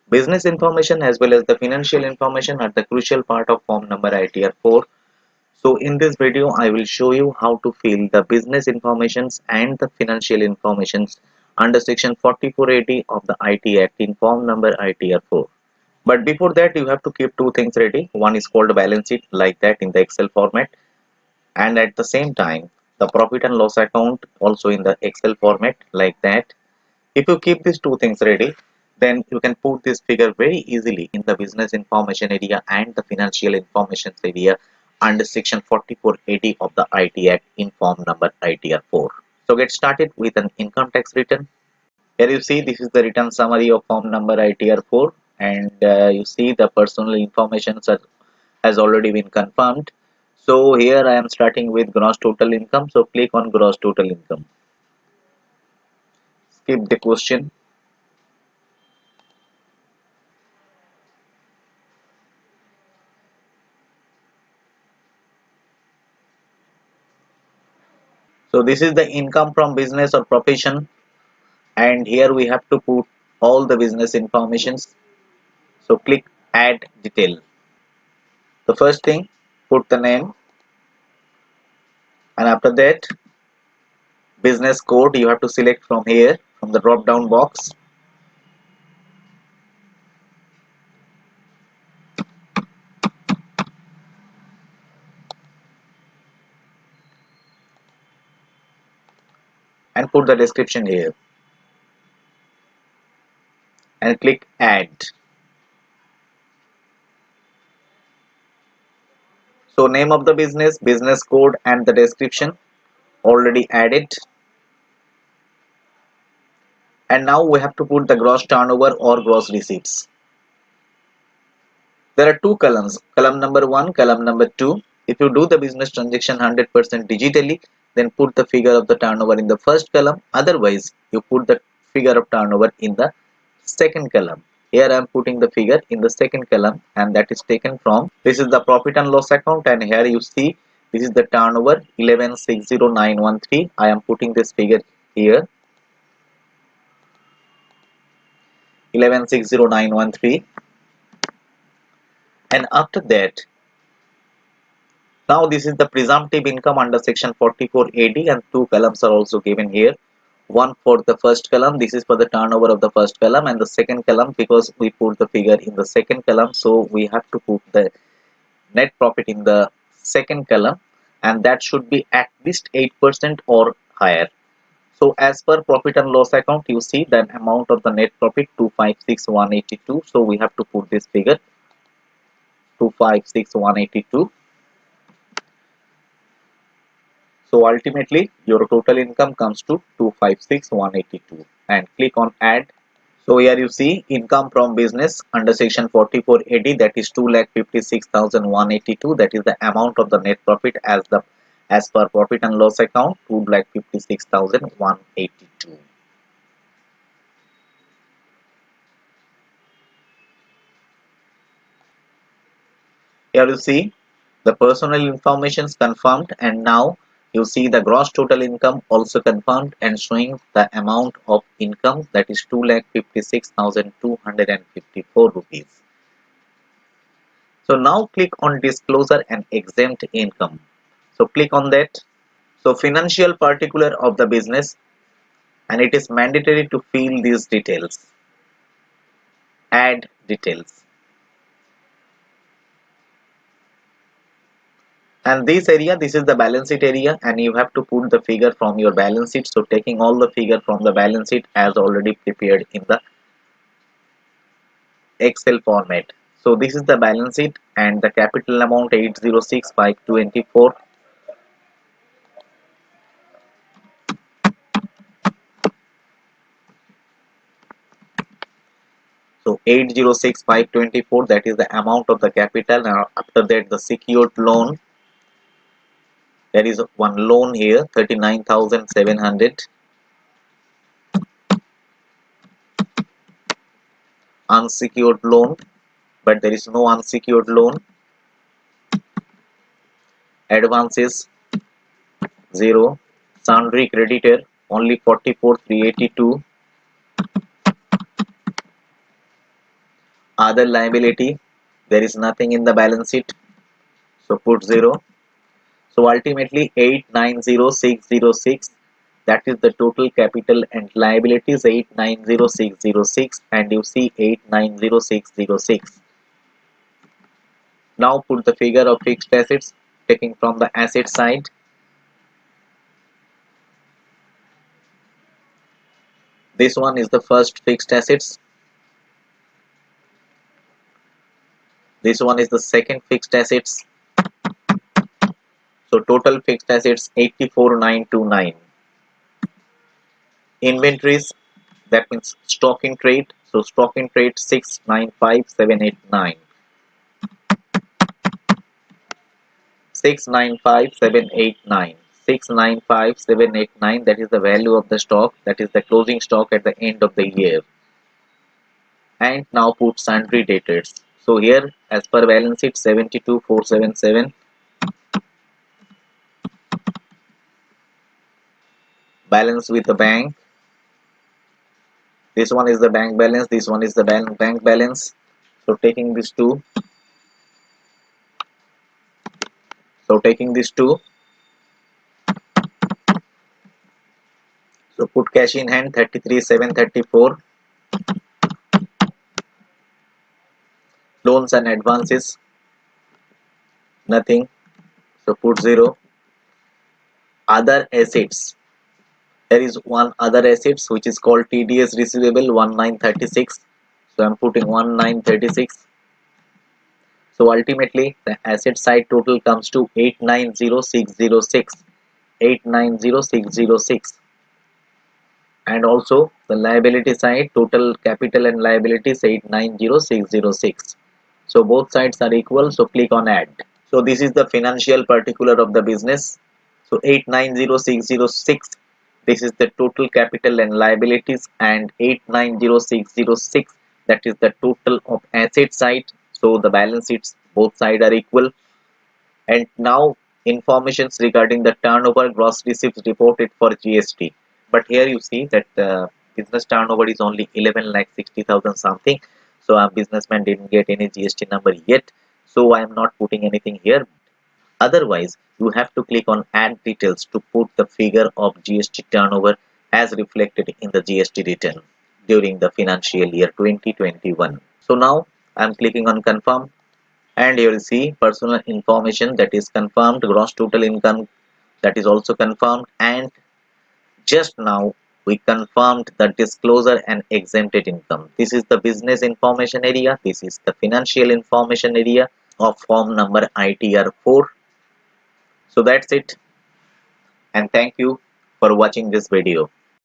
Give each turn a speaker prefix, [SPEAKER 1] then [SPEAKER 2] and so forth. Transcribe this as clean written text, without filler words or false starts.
[SPEAKER 1] Business information as well as the financial information are the crucial part of form number ITR 4. So in this video, I will show you how to fill the business informations and the financial informations under section 4480 of the IT Act in form number ITR 4. But before that, you have to keep two things ready. One is called balance sheet, like that in the Excel format, and at the same time, the profit and loss account also in the Excel format, like that. If you keep these two things ready, then you can put this figure very easily in the business information area and the financial information area under section 4480 of the IT Act in form number ITR 4. So get started with an income tax return. Here you see this is the return summary of form number ITR 4, and you see the personal information has already been confirmed. So here I am starting with gross total income. So click on gross total income. Skip the question. So this is the income from business or profession, and here we have to put all the business informations. So click add detail. The first thing, put the name, and after that business code you have to select from here from the drop down box. And put the description here and click add. So name of the business, business code and the description already added. And now we have to put the gross turnover or gross receipts. There are two columns, column number 1, column number 2. If you do the business transaction 100% digitally, then put the figure of the turnover in the first column. Otherwise, you put the figure of turnover in the second column. Here I am putting the figure in the second column, and that is taken from, this is the profit and loss account, and here you see this is the turnover 1160913. I am putting this figure here 1160913, and after that, now this is the presumptive income under section 4480, and two columns are also given here. One for the first column, this is for the turnover of the first column, and the second column, because we put the figure in the second column, so we have to put the net profit in the second column, and that should be at least 8% or higher. So as per profit and loss account, you see the amount of the net profit 256182. So we have to put this figure 256182. So ultimately your total income comes to 256182, and click on add. So here you see income from business under section 4480, that is 2,56,182. That is the amount of the net profit as per profit and loss account, 2,56,182. Here you see the personal information is confirmed, and now you see the gross total income also confirmed and showing the amount of income, that is 2,56,254 rupees. So now click on disclosure and exempt income. So click on that. So financial particular of the business, and it is mandatory to fill these details. Add details. And this area, this is the balance sheet area, and you have to put the figure from your balance sheet. So taking all the figure from the balance sheet as already prepared in the Excel format. So this is the balance sheet, and the capital amount 806,524. So 806,524, that is the amount of the capital. Now after that, the secured loan, there is one loan here 39,700. Unsecured loan, but there is no unsecured loan. Advances 0. Sundry creditor only 44,382. Other liability, there is nothing in the balance sheet, so put 0. So ultimately 890606, that is the total capital and liabilities, 890606, and you see 890606. Now put the figure of fixed assets taking from the asset side. This one is the first fixed assets. This one is the second fixed assets. So total fixed assets 84929. Inventories, that means stock in trade. So stock in trade 695789. 695789. 695789, that is the value of the stock, that is the closing stock at the end of the year. And now put sundry debtors. So here as per balance sheet 72477, balance with the bank. This one is the bank balance, this one is the bank balance. So taking these two, so put cash in hand 33,734. Loans and advances, nothing, so put 0. Other assets, there is one other assets which is called TDS receivable 1936, so I'm putting 1936. So ultimately the asset side total comes to 890606, 890606. And also the liability side total capital and liabilities 890606. So both sides are equal, so click on add. So this is the financial particular of the business. So 890606, this is the total capital and liabilities, and 890606, that is the total of asset side. So the balance sheets both sides are equal. And now informations regarding the turnover, gross receipts reported for GST. But here you see that the business turnover is only 11,60,000 something. So our businessman didn't get any GST number yet. So I am not putting anything here. Otherwise, you have to click on add details to put the figure of GST turnover as reflected in the GST return during the financial year 2021. So now I am clicking on confirm, and you will see personal information, that is confirmed, gross total income, that is also confirmed, and just now we confirmed the disclosure and exempted income. This is the business information area, this is the financial information area of form number ITR 4. So that's it, and thank you for watching this video.